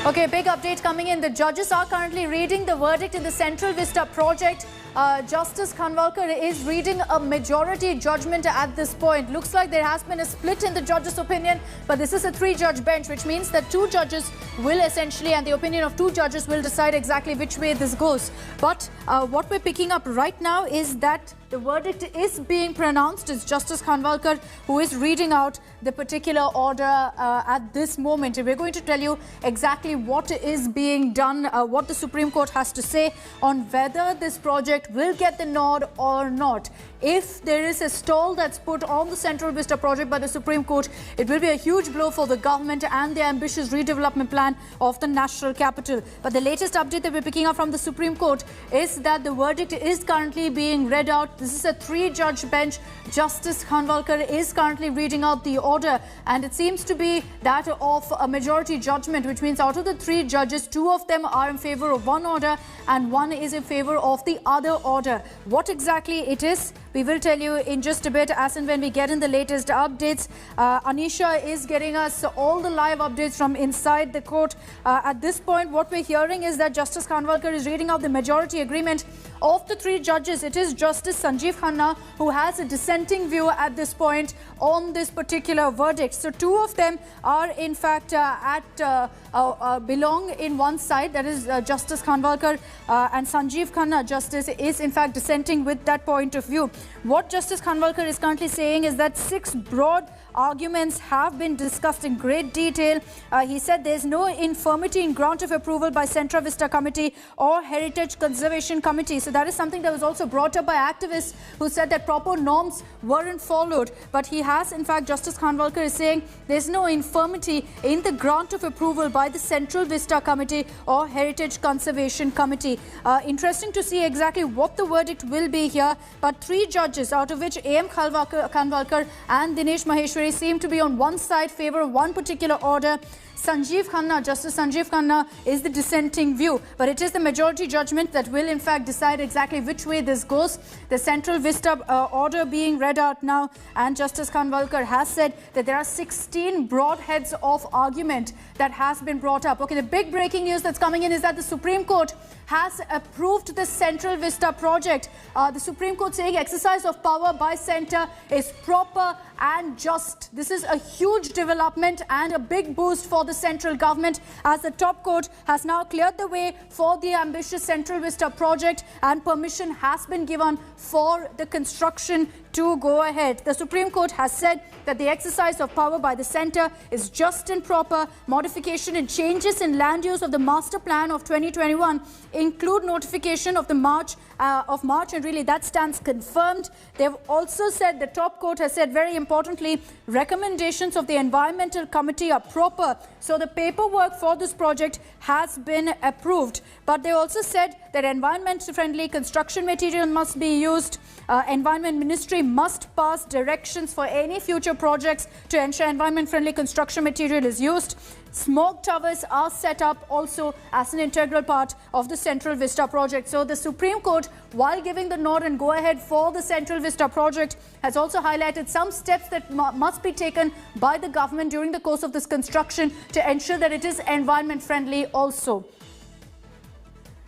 Okay, big update coming in. The judges are currently reading the verdict in the Central Vista project. Justice Khanwalkar is reading a majority judgment at this point. Looks like there has been a split in the judge's opinion, but this is a three-judge bench, which means that two judges will essentially, and the opinion of two judges will decide exactly which way this goes. But what we're picking up right now is that the verdict is being pronounced. It's Justice Khanwalkar who is reading out the particular order at this moment. We're going to tell you exactly what is being done, what the Supreme Court has to say on whether this project will get the nod or not. If there is a stall that's put on the Central Vista project by the Supreme Court, it will be a huge blow for the government and the ambitious redevelopment plan of the national capital. But the latest update that we're picking up from the Supreme Court is that the verdict is currently being read out. This is a three-judge bench. Justice Khanwalkar is currently reading out the order, and it seems to be that of a majority judgment, which means out of the three judges, two of them are in favor of one order and one is in favor of the other order. What exactly it is, we will tell you in just a bit as and when we get in the latest updates. Anisha is getting us all the live updates from inside the court. At this point, what we're hearing is that Justice Khanwalkar is reading out the majority agreement of the three judges. It is Justice Sanjeev Khanna who has a dissenting view at this point on this particular verdict. So two of them are in fact belong in one side, that is Justice Khanwalkar, and Sanjeev Khanna, Justice, is in fact dissenting with that point of view. What Justice Khanwalkar is currently saying is that 6 broad arguments have been discussed in great detail. He said there is no infirmity in grant of approval by Central Vista Committee or Heritage Conservation Committee. So that is something that was also brought up by activists who said that proper norms weren't followed. But he has, in fact, Justice Khanwalkar is saying there is no infirmity in the grant of approval by the Central Vista Committee or Heritage Conservation Committee. Interesting to see exactly what the verdict will be here. But 3 judges, out of which A.M. Khanwalkar and Dinesh Maheshwari, seem to be on one side, favor of one particular order. Sanjeev Khanna, Justice Sanjeev Khanna, is the dissenting view. But it is the majority judgment that will in fact decide exactly which way this goes. The Central Vista order being read out now, and Justice Khanwalkar has said that there are 16 broad heads of argument that has been brought up. Okay, the big breaking news that's coming in is that the Supreme Court has approved the Central Vista project. The Supreme Court saying exercise of power by centre is proper and just. This is a huge development and a big boost for the central government, as the top court has now cleared the way for the ambitious Central Vista project and permission has been given for the construction to go ahead. The Supreme Court has said that the exercise of power by the centre is just and proper. Modification and changes in land use of the master plan of 2021 include notification of the March, and really that stands confirmed. They've also said, the top court has said very importantly, recommendations of the environmental committee are proper. So the paperwork for this project has been approved. But they also said that environment-friendly construction material must be used. Environment Ministry must pass directions for any future projects to ensure environment-friendly construction material is used. Smoke towers are set up also as an integral part of the Central Vista project. So the Supreme Court, while giving the nod and go ahead for the Central Vista project, has also highlighted some steps that must be taken by the government during the course of this construction to ensure that it is environment friendly also.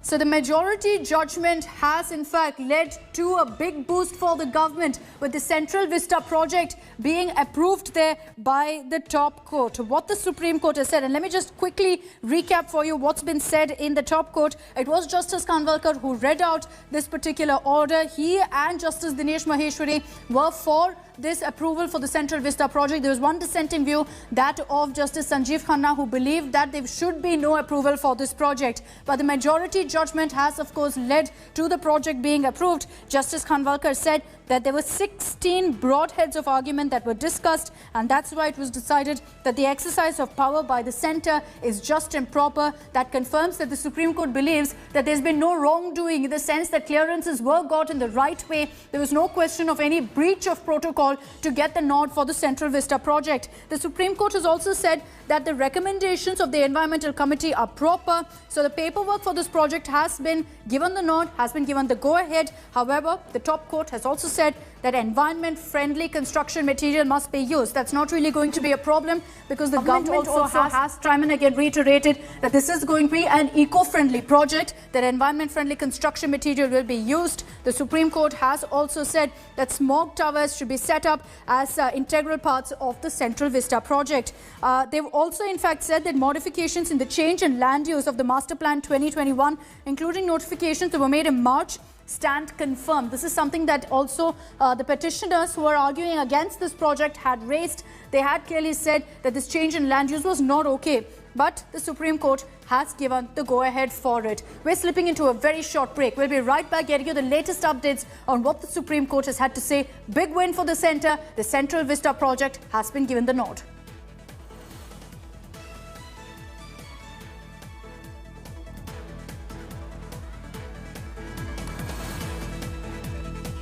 So the majority judgment has in fact led to a big boost for the government, with the Central Vista project being approved there by the top court. What the Supreme Court has said, and let me just quickly recap for you what's been said in the top court. It was Justice Khanwalkar who read out this particular order. He and Justice Dinesh Maheshwari were for this approval for the Central Vista project. There was one dissenting view, that of Justice Sanjeev Khanna, who believed that there should be no approval for this project. But the majority judgment has of course led to the project being approved. Justice Khanwalkar said that there were 16 broad heads of argument that were discussed, and that's why it was decided that the exercise of power by the centre is just and proper. That confirms that the Supreme Court believes that there's been no wrongdoing, in the sense that clearances were got in the right way. There was no question of any breach of protocol to get the nod for the Central Vista project. The Supreme Court has also said that the recommendations of the Environmental Committee are proper. So the paperwork for this project has been given the nod, has been given the go-ahead. However, the top court has also said that environment-friendly construction material must be used. That's not really going to be a problem because the government also has time and again reiterated that this is going to be an eco-friendly project, that environment-friendly construction material will be used. The Supreme Court has also said that smog towers should be set up as integral parts of the Central Vista project. They've also in fact said that modifications in the change in land use of the Master Plan 2021, including notifications that were made in March, stand confirmed. This is something that also the petitioners who are arguing against this project had raised. They had clearly said that this change in land use was not okay, but the Supreme Court has given the go-ahead for it. We're slipping into a very short break. We'll be right back getting you the latest updates on what the Supreme Court has had to say. Big win for the centre. The Central Vista project has been given the nod.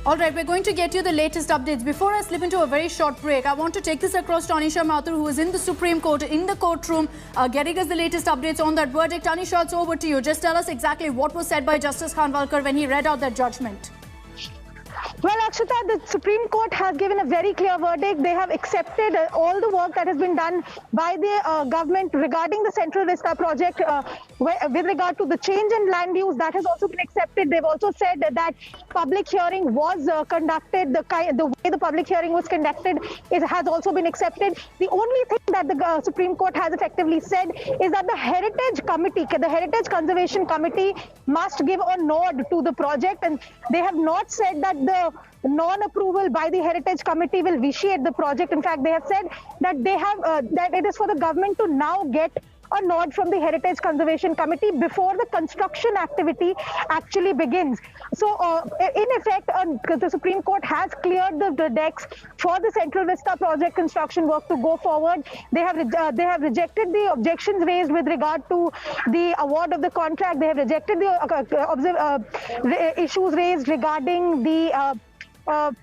All right, we're going to get you the latest updates. Before I slip into a very short break, I want to take this across to Anisha Mathur, who is in the Supreme Court, in the courtroom, getting us the latest updates on that verdict. Anisha, it's over to you. Just tell us exactly what was said by Justice Khanwalkar when he read out that judgment. Well, Akshita, the Supreme Court has given a very clear verdict. They have accepted all the work that has been done by the government regarding the Central Vista project with regard to the change in land use. That has also been accepted. They've also said that public hearing was conducted. The way the public hearing was conducted, it has also been accepted. The only thing that the Supreme Court has effectively said is that the Heritage Committee, the Heritage Conservation Committee, must give a nod to the project, and they have not said that the non-approval by the Heritage Committee will vitiate the project. In fact, they have said that that it is for the government to now get a nod from the Heritage Conservation Committee before the construction activity actually begins. So, in effect, the Supreme Court has cleared the decks for the Central Vista project construction work to go forward. They have rejected the objections raised with regard to the award of the contract. They have rejected the issues raised regarding the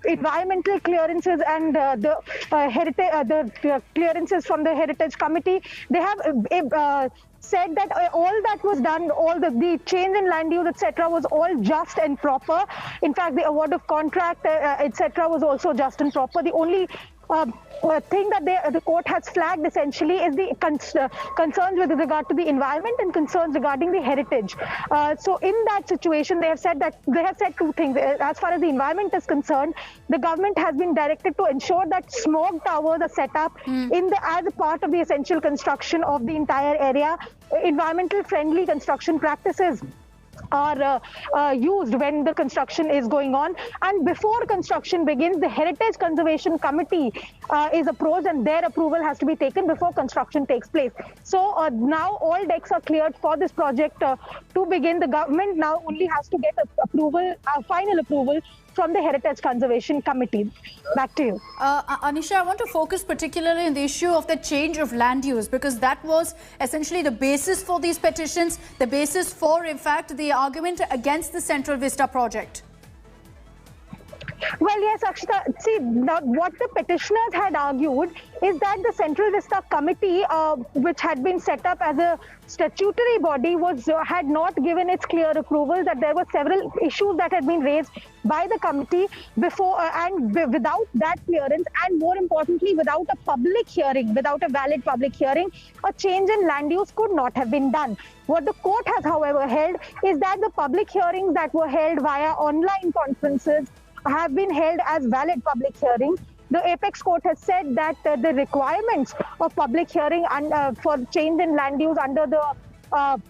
environmental clearances and the clearances from the Heritage Committee. They have said that all that was done, all the change in land use, etc., was all just and proper. In fact, the award of contract, etc., was also just and proper. The only thing that the court has flagged essentially is the concerns with regard to the environment and concerns regarding the heritage. So in that situation, they have said two things. As far as the environment is concerned, the government has been directed to ensure that smog towers are set up as a part of the essential construction of the entire area. Environmental friendly construction practices are used when the construction is going on, and before construction begins, the Heritage Conservation Committee is approached, and their approval has to be taken before construction takes place. So now all decks are cleared for this project to begin. The government now only has to get final approval from the Heritage Conservation Committee. Back to you. Anisha, I want to focus particularly on the issue of the change of land use, because that was essentially the basis for these petitions, the basis for, in fact, the argument against the Central Vista project. Well, yes, Akshita. See, now what the petitioners had argued is that the Central Vista Committee, which had been set up as a statutory body, had not given its clear approval, that there were several issues that had been raised by the committee before, and without that clearance, and more importantly, without a public hearing, without a valid public hearing, a change in land use could not have been done. What the court has, however, held is that the public hearings that were held via online conferences have been held as valid public hearings. The Apex Court has said that the requirements of public hearing for change in land use under the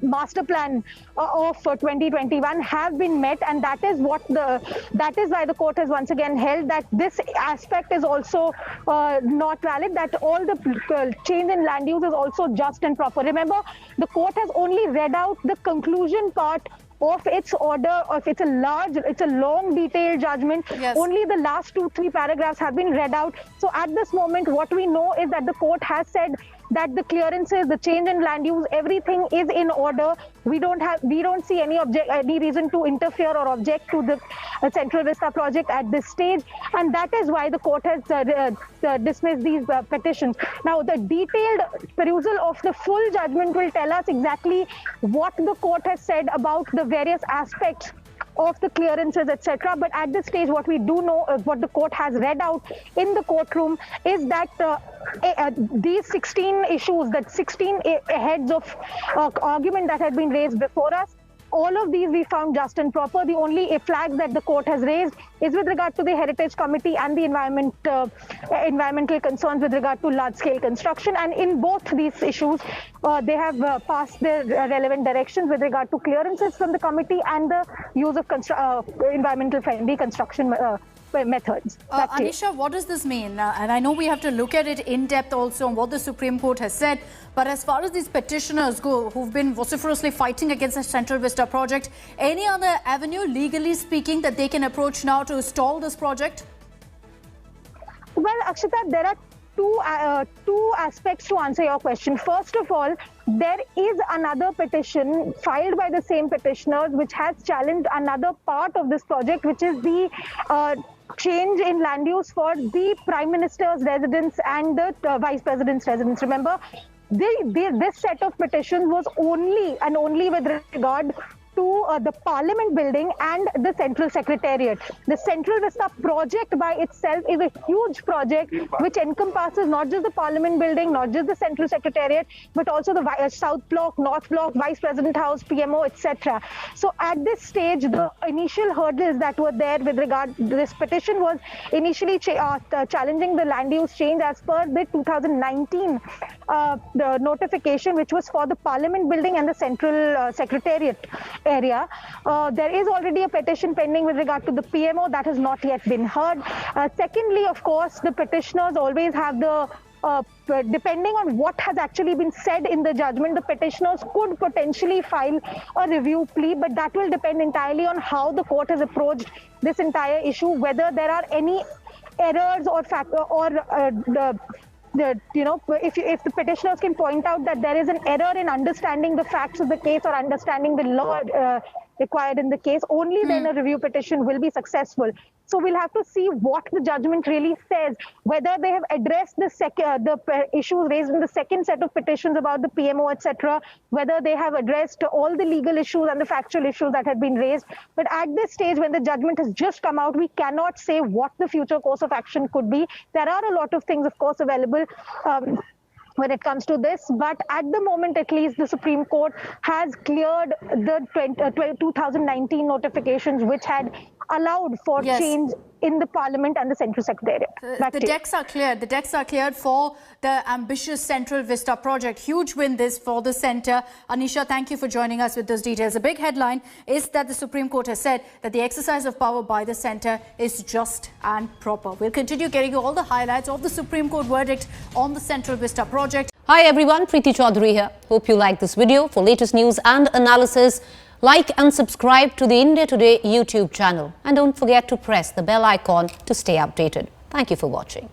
Master Plan of 2021 have been met, and that is why the court has once again held that this aspect is also not valid, that all the change in land use is also just and proper. Remember, the court has only read out the conclusion part of its order. It's a long detailed judgment. Yes. Only the last 2-3 paragraphs have been read out. So at this moment, what we know is that the court has said that the clearances, the change in land use, everything is in order. We don't see any reason to interfere or object to the Central Vista project at this stage, and that is why the court has dismissed these petitions. Now, the detailed perusal of the full judgment will tell us exactly what the court has said about the various aspects of the clearances, etc. But at this stage, what we do know, what the court has read out in the courtroom, is that these 16 issues, that 16 heads of argument that had been raised before us, all of these we found just and proper. The only flag that the court has raised is with regard to the Heritage Committee and the environmental concerns with regard to large-scale construction. And in both these issues, they have passed their relevant directions with regard to clearances from the committee and the use of environmental-friendly construction methods. Anisha, what does this mean? And I know we have to look at it in depth also on what the Supreme Court has said, but as far as these petitioners go, who've been vociferously fighting against the Central Vista project, any other avenue, legally speaking, that they can approach now to stall this project? Well, Akshita, there are two aspects to answer your question. First of all, there is another petition filed by the same petitioners which has challenged another part of this project, which is the change in land use for the Prime Minister's residence and the Vice President's residence. Remember, this set of petitions was only and only with regard to the Parliament building and the Central Secretariat. The Central Vista project by itself is a huge project which encompasses not just the Parliament building, not just the Central Secretariat, but also the South Block, North Block, Vice President House, PMO, etc. So at this stage, the initial hurdles that were there with regard to this petition was initially challenging the land use change as per the 2019 the notification, which was for the Parliament building and the Central Secretariat area. There is already a petition pending with regard to the PMO that has not yet been heard. Secondly, of course, the petitioners always have the depending on what has actually been said in the judgment, the petitioners could potentially file a review plea, but that will depend entirely on how the court has approached this entire issue, whether there are any errors or if the petitioners can point out that there is an error in understanding the facts of the case or understanding the law required in the case, only then a review petition will be successful. So we'll have to see what the judgment really says, whether they have addressed the issues raised in the second set of petitions about the PMO, etc., whether they have addressed all the legal issues and the factual issues that had been raised. But at this stage, when the judgment has just come out, we cannot say what the future course of action could be. There are a lot of things, of course, available when it comes to this, but at the moment, at least, the Supreme Court has cleared the 2019 notifications, which had allowed for change in the Parliament and the Central Secretariat. The decks are cleared. The decks are cleared for the ambitious Central Vista project. Huge win this for the centre. Anisha, thank you for joining us with those details. A big headline is that the Supreme Court has said that the exercise of power by the centre is just and proper. We'll continue getting you all the highlights of the Supreme Court verdict on the Central Vista project. Hi everyone, Preeti Chaudhary here. Hope you like this video. For latest news and analysis, like and subscribe to the India Today YouTube channel. And don't forget to press the bell icon to stay updated. Thank you for watching.